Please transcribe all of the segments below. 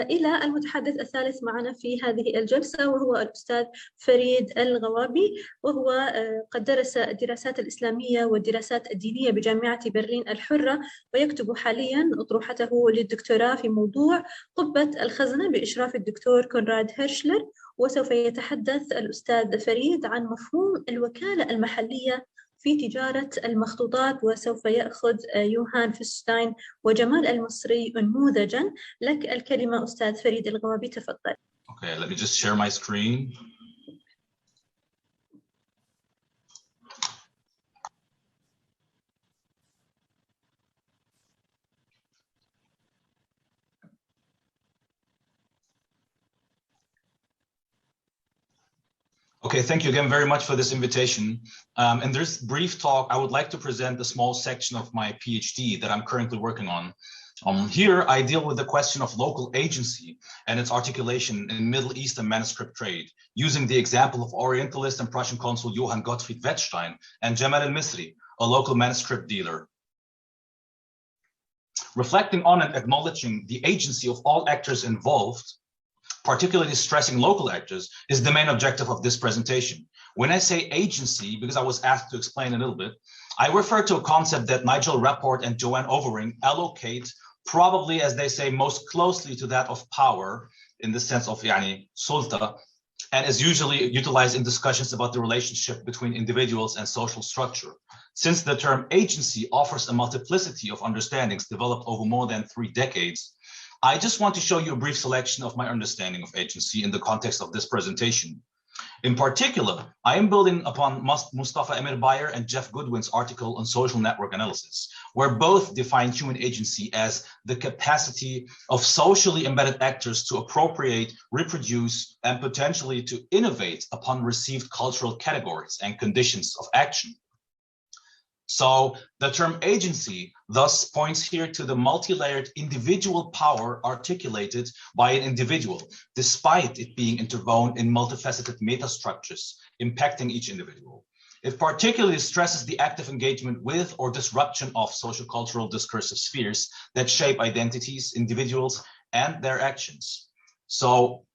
إلى المتحدث الثالث معنا في هذه الجلسة، وهو الأستاذ فريد الغوابي، وهو قد درس الدراسات الإسلامية والدراسات الدينية بجامعة برلين الحرة، ويكتب حالياً أطروحته للدكتوراه في موضوع قبة الخزنة بإشراف الدكتور كونراد هيرشلر. وسوف يتحدث الأستاذ فريد عن مفهوم الوكالة المحلية في تجارة المخطوطات، وسوف يأخذ يوهان فيشتاين وجمال المصري نموذجاً. لك الكلمة أستاذ فريد الغوابي، تفضل. Okay, let me just share my screen. Okay, thank you again very much for this invitation. In this brief talk, I would like to present a small section of my PhD that I'm currently working on. Here, I deal with the question of local agency and its articulation in Middle Eastern manuscript trade, using the example of Orientalist and Prussian consul Johann Gottfried Wetzstein and Jamal al-Misri, a local manuscript dealer. Reflecting on and acknowledging the agency of all actors involved, particularly stressing local actors, is the main objective of this presentation. When I say agency, because I was asked to explain a little bit, I refer to a concept that Nigel Rapport and Joanne Overing allocate, probably, as they say, most closely to that of power, in the sense of yani sulta, and is usually utilized in discussions about the relationship between individuals and social structure. Since the term agency offers a multiplicity of understandings developed over more than 3 decades, I just want to show you a brief selection of my understanding of agency in the context of this presentation. In particular, I am building upon Mustafa Emir Bayer and Jeff Goodwin's article on social network analysis, where both define human agency as the capacity of socially embedded actors to appropriate, reproduce, and potentially to innovate upon received cultural categories and conditions of action. So the term agency thus points here to the multi-layered individual power articulated by an individual, despite it being interwoven in multifaceted metastructures impacting each individual. It particularly stresses the active engagement with or disruption of social-cultural discursive spheres that shape identities, individuals, and their actions. So,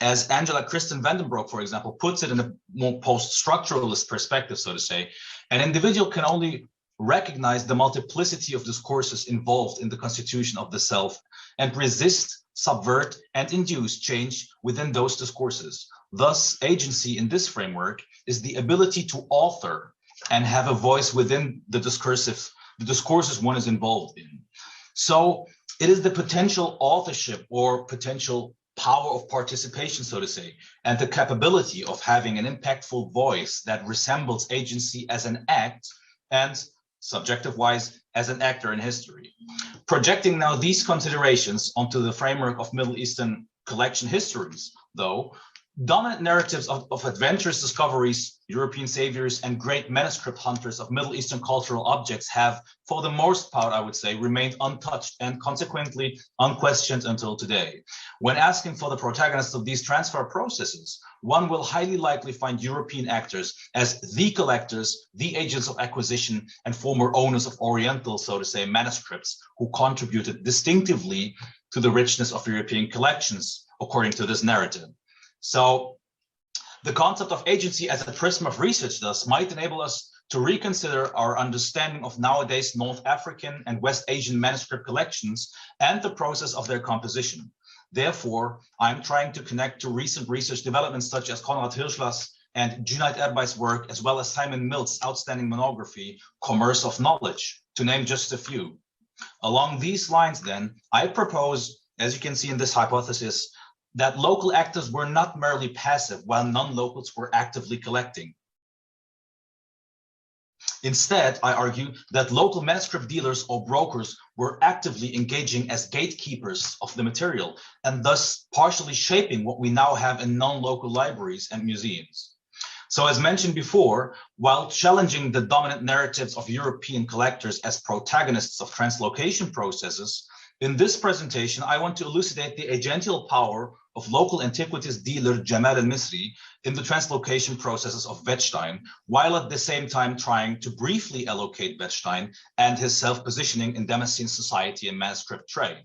as Angela Kristen Vandenbroek, for example, puts it in a more post-structuralist perspective, so to say, an individual can only recognize the multiplicity of discourses involved in the constitution of the self and resist, subvert, and induce change within those discourses. Thus, agency in this framework is the ability to author and have a voice within the discourses one is involved in. So it is the potential authorship or potential power of participation, so to say, and the capability of having an impactful voice that resembles agency as an act and, subjective-wise, as an actor in history. Projecting now these considerations onto the framework of Middle Eastern collection histories, though, dominant narratives of adventurous discoveries, European saviors, and great manuscript hunters of Middle Eastern cultural objects have, for the most part, I would say, remained untouched and consequently unquestioned until today. When asking for the protagonists of these transfer processes, one will highly likely find European actors as the collectors, the agents of acquisition, and former owners of Oriental, so to say, manuscripts who contributed distinctively to the richness of European collections, according to this narrative. So the concept of agency as a prism of research thus might enable us to reconsider our understanding of nowadays North African and West Asian manuscript collections and the process of their composition. Therefore, I'm trying to connect to recent research developments such as Konrad Hirschler's and Cüneyt Erbay's work, as well as Simon Mill's outstanding monography, Commerce of Knowledge, to name just a few. Along these lines, then, I propose, as you can see in this hypothesis, that local actors were not merely passive while non-locals were actively collecting. Instead, I argue that local manuscript dealers or brokers were actively engaging as gatekeepers of the material and thus partially shaping what we now have in non-local libraries and museums. So as mentioned before, while challenging the dominant narratives of European collectors as protagonists of translocation processes, in this presentation, I want to elucidate the agential power of local antiquities dealer Jamal al-Misri in the translocation processes of Wetzstein, while at the same time trying to briefly allocate Wetzstein and his self-positioning in Damascene society and manuscript trade.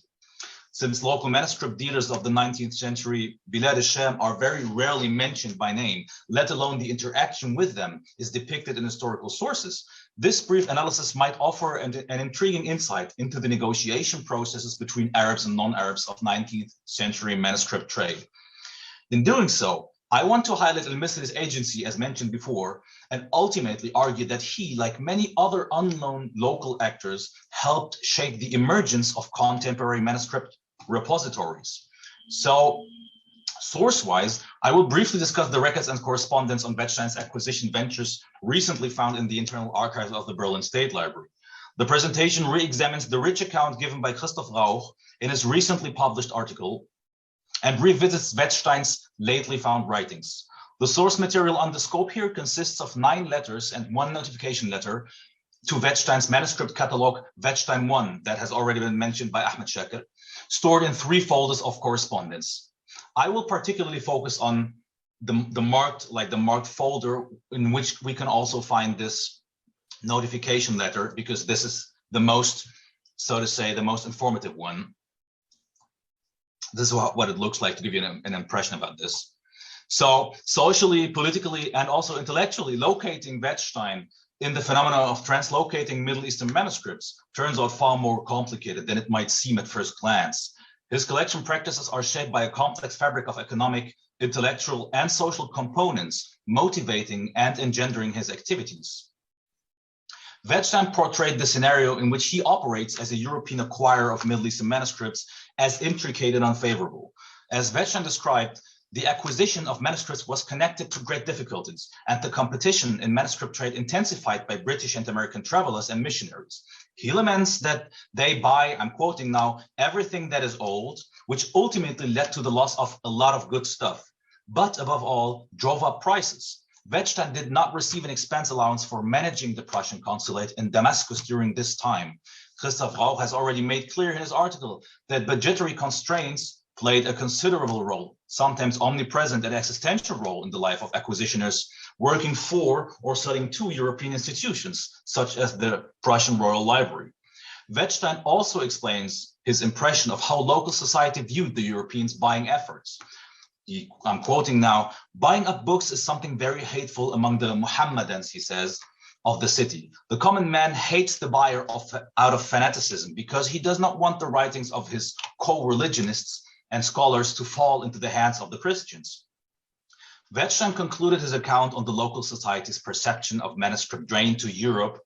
since local manuscript dealers of the 19th century Bilad al-Sham are very rarely mentioned by name, let alone the interaction with them is depicted in historical sources. This brief analysis might offer an intriguing insight into the negotiation processes between Arabs and non-Arabs of 19th century manuscript trade. In doing so, I want to highlight al-Misri's agency, as mentioned before, and ultimately argue that he, like many other unknown local actors, helped shape the emergence of contemporary manuscript repositories. So, source-wise, I will briefly discuss the records and correspondence on Wetzstein's acquisition ventures recently found in the internal archives of the Berlin State Library. The presentation re-examines the rich account given by Christoph Rauch in his recently published article and revisits Wetzstein's lately found writings. The source material under scope here consists of 9 letters and 1 notification letter to Wetzstein's manuscript catalog Wetzstein 1 that has already been mentioned by Ahmed Shakir, stored in 3 folders of correspondence. I will particularly focus on the marked folder in which we can also find this notification letter, because this is the most, so to say, the most informative one. This is what it looks like to give you an impression about this. So socially, politically, and also intellectually, locating Wetzstein in the phenomenon of translocating Middle Eastern manuscripts turns out far more complicated than it might seem at first glance. His collection practices are shaped by a complex fabric of economic, intellectual, and social components, motivating and engendering his activities. Wetzstein portrayed the scenario in which he operates as a European acquirer of Middle Eastern manuscripts as intricate and unfavorable. As Wetzstein described, the acquisition of manuscripts was connected to great difficulties, and the competition in manuscript trade intensified by British and American travelers and missionaries. He laments that they buy, I'm quoting now, everything that is old, which ultimately led to the loss of a lot of good stuff, but above all, drove up prices. Wetzstein did not receive an expense allowance for managing the Prussian consulate in Damascus during this time. Christoph Rauch has already made clear in his article that budgetary constraints played a considerable role, sometimes omnipresent and existential role in the life of acquisitioners working for or studying to European institutions, such as the Prussian Royal Library. Wetzstein also explains his impression of how local society viewed the Europeans' buying efforts. I'm quoting now, "Buying up books is something very hateful among the Mohammedans," he says, "of the city. The common man hates the buyer out of fanaticism because he does not want the writings of his co-religionists and scholars to fall into the hands of the Christians." Wetzstein concluded his account on the local society's perception of manuscript drain to Europe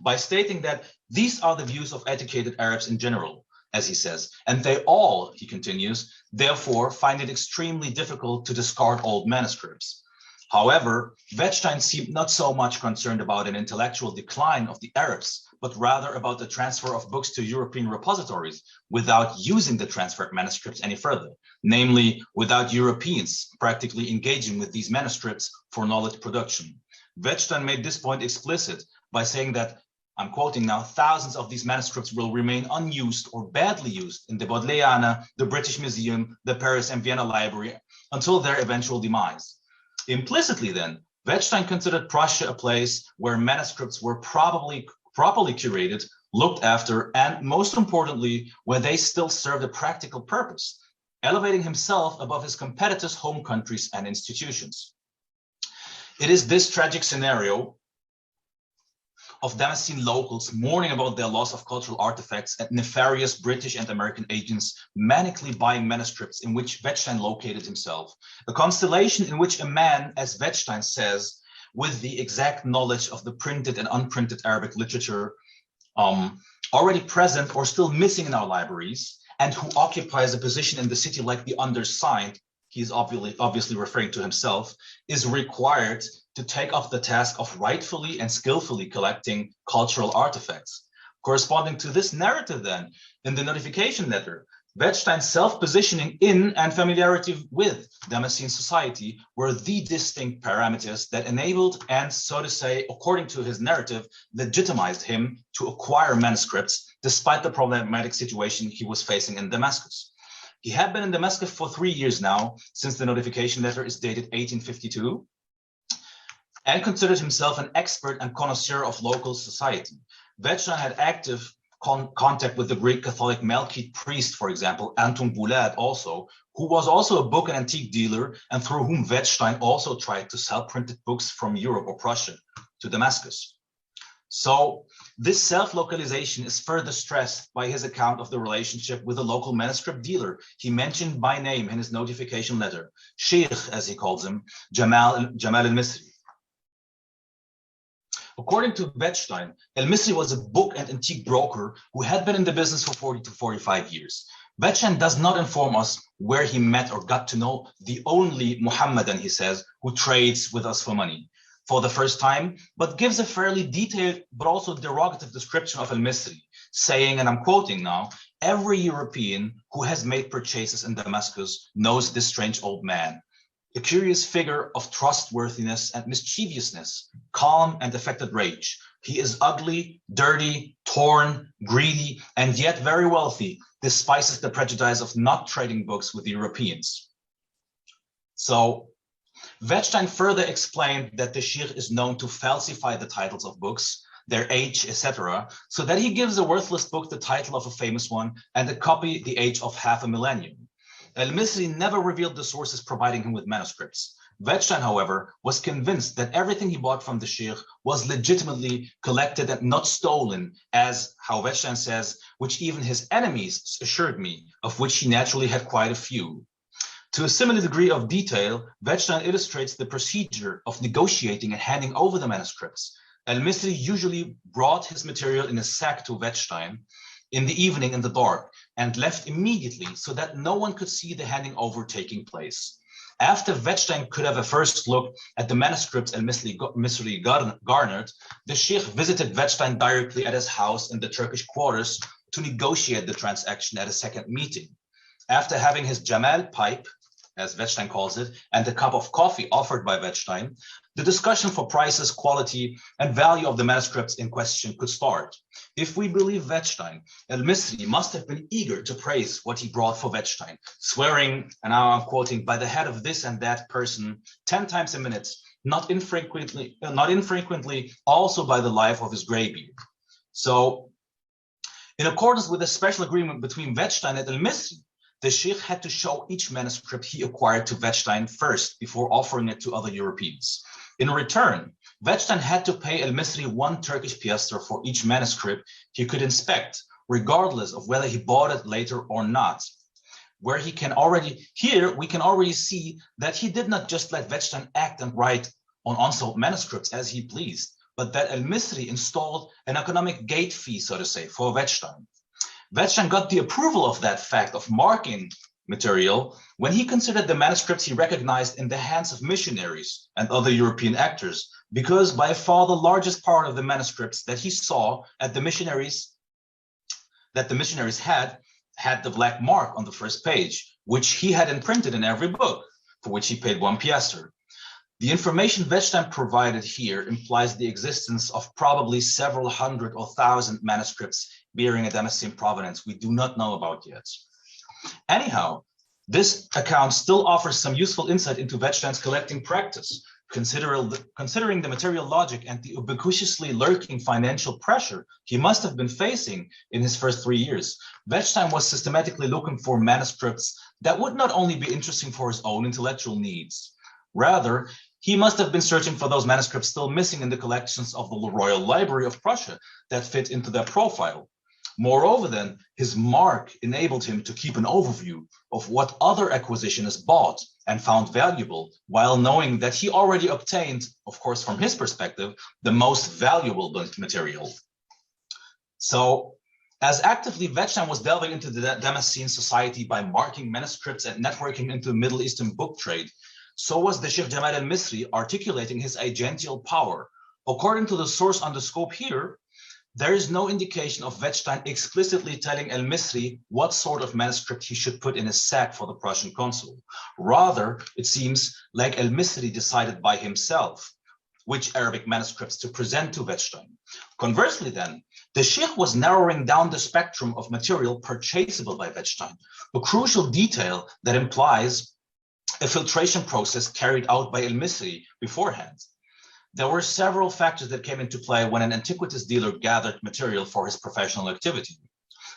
by stating that these are the views of educated Arabs in general, as he says, and they all, he continues, therefore find it extremely difficult to discard old manuscripts. However, Wetzstein seemed not so much concerned about an intellectual decline of the Arabs, but rather about the transfer of books to European repositories without using the transferred manuscripts any further, namely without Europeans practically engaging with these manuscripts for knowledge production. Wetzstein made this point explicit by saying that, I'm quoting now, "thousands of these manuscripts will remain unused or badly used in the Bodleiana, the British Museum, the Paris and Vienna Library until their eventual demise." Implicitly then, Wetzstein considered Prussia a place where manuscripts were properly curated, looked after, and most importantly, where they still served a practical purpose, elevating himself above his competitors' home countries and institutions. It is this tragic scenario of Damascene locals mourning about their loss of cultural artifacts and nefarious British and American agents manically buying manuscripts in which Wetzstein located himself, a constellation in which a man, as Wetzstein says, with the exact knowledge of the printed and unprinted Arabic literature already present or still missing in our libraries, and who occupies a position in the city like the undersigned, he's obviously referring to himself, is required to take up the task of rightfully and skillfully collecting cultural artifacts. Corresponding to this narrative then, in the notification letter, Wetzstein's self-positioning in and familiarity with Damascene society were the distinct parameters that enabled and, so to say, according to his narrative, legitimized him to acquire manuscripts despite the problematic situation he was facing in Damascus. He had been in Damascus for 3 years now, since the notification letter is dated 1852, and considered himself an expert and connoisseur of local society. Wetzstein had active contact with the Greek Catholic Melkite priest, for example, Anton Boulad also, who was also a book and antique dealer and through whom Wetzstein also tried to sell printed books from Europe or Prussia to Damascus. So this self-localization is further stressed by his account of the relationship with a local manuscript dealer he mentioned by name in his notification letter, Sheikh, as he calls him, Jamal al-Misri. According to Wetzstein, al-Misri was a book and antique broker who had been in the business for 40 to 45 years. Wetzstein does not inform us where he met or got to know the only Muhammadan, he says, who trades with us for money for the first time, but gives a fairly detailed but also derogative description of al-Misri, saying, and I'm quoting now, every European who has made purchases in Damascus knows this strange old man, a curious figure of trustworthiness and mischievousness, calm and affected rage. He is ugly, dirty, torn, greedy, and yet very wealthy, despises the prejudice of not trading books with Europeans. So Wetzstein further explained that the Sheikh is known to falsify the titles of books, their age, etc., so that he gives a worthless book the title of a famous one and a copy the age of half a millennium. Al-Misri never revealed the sources providing him with manuscripts. Wetzstein, however, was convinced that everything he bought from the Sheikh was legitimately collected and not stolen, as how Wetzstein says, which even his enemies assured me, of which he naturally had quite a few. To a similar degree of detail, Wetzstein illustrates the procedure of negotiating and handing over the manuscripts. Al-Misri usually brought his material in a sack to Wetzstein in the evening in the dark and left immediately so that no one could see the handing over taking place. After Wetzstein could have a first look at the manuscripts al-Misri garnered, the Sheikh visited Wetzstein directly at his house in the Turkish quarters to negotiate the transaction at a second meeting. After having his Jamal pipe, as Wetzstein calls it, and a cup of coffee offered by Wetzstein, the discussion for prices, quality, and value of the manuscripts in question could start. If we believe Wetzstein, al-Misri must have been eager to praise what he brought for Wetzstein, swearing, and now I'm quoting, by the head of this and that person 10 times a minute, not infrequently also by the life of his graybeard. So, in accordance with a special agreement between Wetzstein and al-Misri, the Sheikh had to show each manuscript he acquired to Wetzstein first before offering it to other Europeans. In return, Wetzstein had to pay al-Misri 1 Turkish piastre for each manuscript he could inspect, regardless of whether he bought it later or not. Here we can already see that he did not just let Wetzstein act and write on unsold manuscripts as he pleased, but that al-Misri installed an economic gate fee, so to say, for Wetzstein. Wetzstein got the approval of that fact of marking material when he considered the manuscripts he recognized in the hands of missionaries and other European actors, because by far the largest part of the manuscripts that he saw at the missionaries had the black mark on the first page, which he had imprinted in every book, for which he paid 1 piastre. The information Wetzstein provided here implies the existence of probably several hundred or thousand manuscripts bearing a Damascene provenance we do not know about yet. Anyhow, this account still offers some useful insight into Wetzstein's collecting practice, considering the material logic and the ubiquitously lurking financial pressure he must have been facing in his first 3 years. Wetzstein was systematically looking for manuscripts that would not only be interesting for his own intellectual needs. Rather, he must have been searching for those manuscripts still missing in the collections of the Royal Library of Prussia that fit into their profile. Moreover, then, his mark enabled him to keep an overview of what other acquisitionists bought and found valuable, while knowing that he already obtained, of course, from his perspective, the most valuable material. So, as actively Wetzstein was delving into the Damascene society by marking manuscripts and networking into the Middle Eastern book trade, so was the Sheikh Jamal al-Misri articulating his agential power. According to the source on the scope here, there is no indication of Wetzstein explicitly telling al-Misri what sort of manuscript he should put in his sack for the Prussian consul. Rather, it seems like al-Misri decided by himself which Arabic manuscripts to present to Wetzstein. Conversely then, the Sheikh was narrowing down the spectrum of material purchasable by Wetzstein, a crucial detail that implies a filtration process carried out by al-Misri beforehand. There were several factors that came into play when an antiquities dealer gathered material for his professional activity,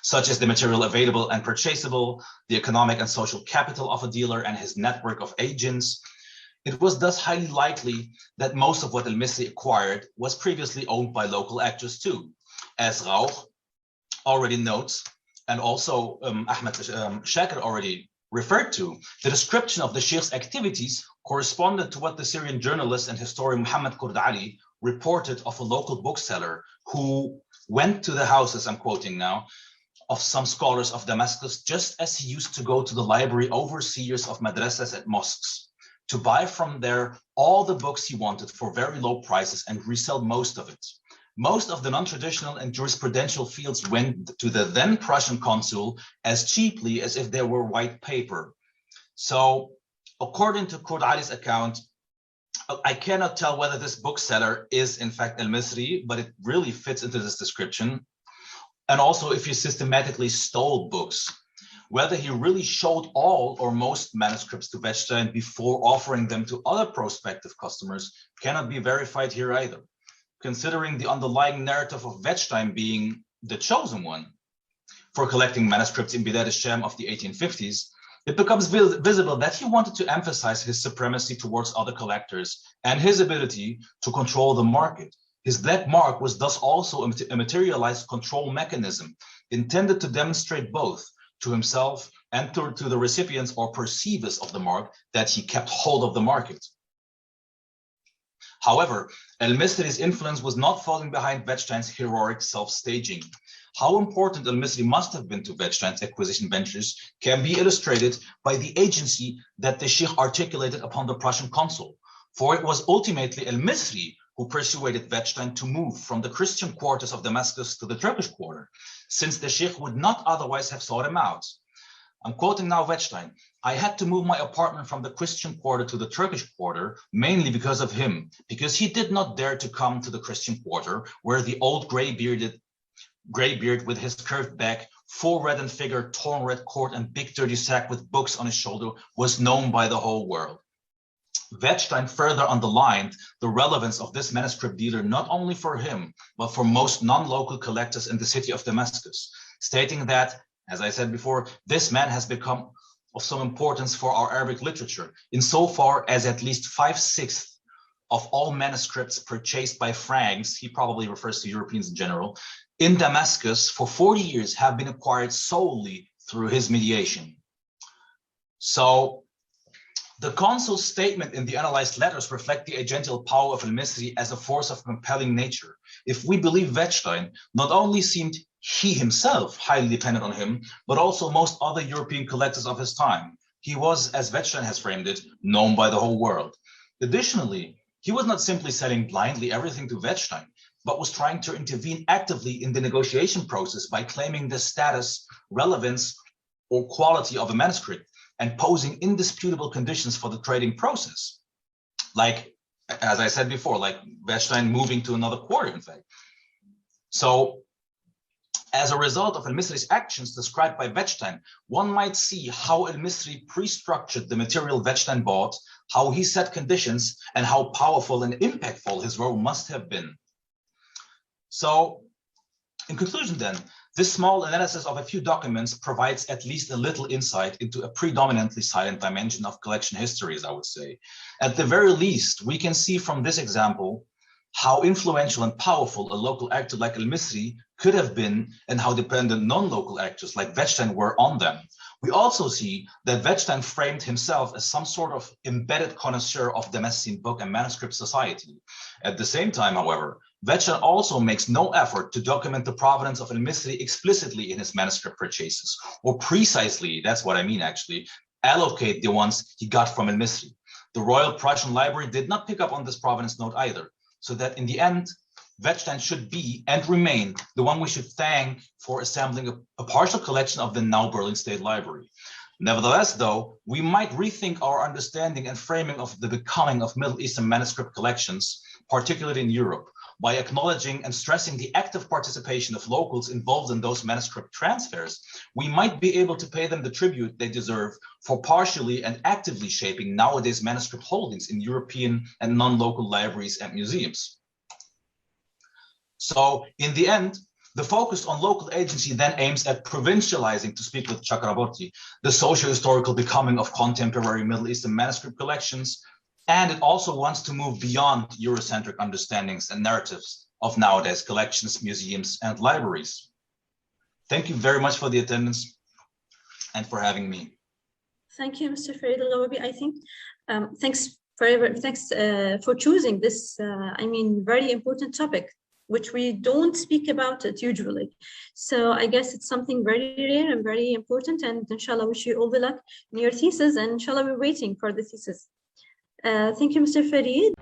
such as the material available and purchasable, the economic and social capital of a dealer and his network of agents. It was thus highly likely that most of what al-Misri acquired was previously owned by local actors too. As Rauch already notes, and also Ahmed Shakir already referred to, the description of the Sheikh's activities corresponded to what the Syrian journalist and historian Muhammad Kurd Ali reported of a local bookseller who went to the houses, I'm quoting now, of some scholars of Damascus, just as he used to go to the library overseers of madrasas at mosques, to buy from there all the books he wanted for very low prices and resell most of it. Most of the non-traditional and jurisprudential fields went to the then Prussian consul as cheaply as if they were white paper. So according to Kurd Ali's account, I cannot tell whether this bookseller is in fact al-Misri, but it really fits into this description. And also if he systematically stole books, whether he really showed all or most manuscripts to Wetzstein before offering them to other prospective customers cannot be verified here either, considering the underlying narrative of Wetzstein being the chosen one for collecting manuscripts in Bilad al-Sham of the 1850s. It becomes visible that he wanted to emphasize his supremacy towards other collectors and his ability to control the market. His black mark was thus also a materialized control mechanism intended to demonstrate both to himself and to the recipients or perceivers of the mark that he kept hold of the market. However, al-Misri's influence was not falling behind Wetzstein's heroic self-staging. How important al-Misri must have been to Wetzstein's acquisition ventures can be illustrated by the agency that the Sheikh articulated upon the Prussian consul, for it was ultimately al-Misri who persuaded Wetzstein to move from the Christian quarters of Damascus to the Turkish quarter, since the Sheikh would not otherwise have sought him out. I'm quoting now Wetzstein. I had to move my apartment from the Christian quarter to the Turkish quarter, mainly because of him, because he did not dare to come to the Christian quarter, where the old graybeard with his curved back, full reddened figure, torn red coat, and big dirty sack with books on his shoulder was known by the whole world. Wetzstein further underlined the relevance of this manuscript dealer not only for him, but for most non-local collectors in the city of Damascus, stating that, as I said before, this man has become of some importance for our Arabic literature, insofar as at least 5/6 of all manuscripts purchased by Franks, he probably refers to Europeans in general, in Damascus for 40 years have been acquired solely through his mediation. So the consul's statement in the analyzed letters reflect the agential power of al-Misri as a force of compelling nature. If we believe Wetzstein, not only seemed he himself highly dependent on him, but also most other European collectors of his time. He was, as Wetzstein has framed it, known by the whole world. Additionally, he was not simply selling blindly everything to Wetzstein, but was trying to intervene actively in the negotiation process by claiming the status, relevance, or quality of a manuscript and posing indisputable conditions for the trading process. Like, as I said before, like Wetzstein moving to another quarter, in fact. So, as a result of al-Misri's actions described by Wetzstein, one might see how al-Misri pre-structured the material Wetzstein bought, how he set conditions, and how powerful and impactful his role must have been. So, in conclusion then, this small analysis of a few documents provides at least a little insight into a predominantly silent dimension of collection histories, I would say. At the very least, we can see from this example how influential and powerful a local actor like al-Misri could have been and how dependent non-local actors like Wetzstein were on them. We also see that Wetzstein framed himself as some sort of embedded connoisseur of Damascene book and manuscript society. At the same time, however, Wetzstein also makes no effort to document the provenance of al-Misri explicitly in his manuscript purchases, or precisely, that's what I mean actually, allocate the ones he got from al-Misri. The Royal Prussian Library did not pick up on this provenance note either, so that in the end, Wetzstein should be and remain the one we should thank for assembling a partial collection of the now Berlin State Library. Nevertheless, though, we might rethink our understanding and framing of the becoming of Middle Eastern manuscript collections, particularly in Europe. by acknowledging and stressing the active participation of locals involved in those manuscript transfers, we might be able to pay them the tribute they deserve for partially and actively shaping nowadays manuscript holdings in European and non-local libraries and museums. So in the end, the focus on local agency then aims at provincializing, to speak with Chakraborty, the socio-historical becoming of contemporary Middle Eastern manuscript collections, and it also wants to move beyond Eurocentric understandings and narratives of nowadays collections, museums, and libraries. Thank you very much for the attendance and for having me. Thank you, Mr. Farid al-Ghawaby. I think thanks for choosing this, very important topic, which we don't speak about it usually. So I guess it's something very rare and very important, and inshallah, wish you all the luck in your thesis, and inshallah, we're waiting for the thesis. Thank you, Mr. Farid.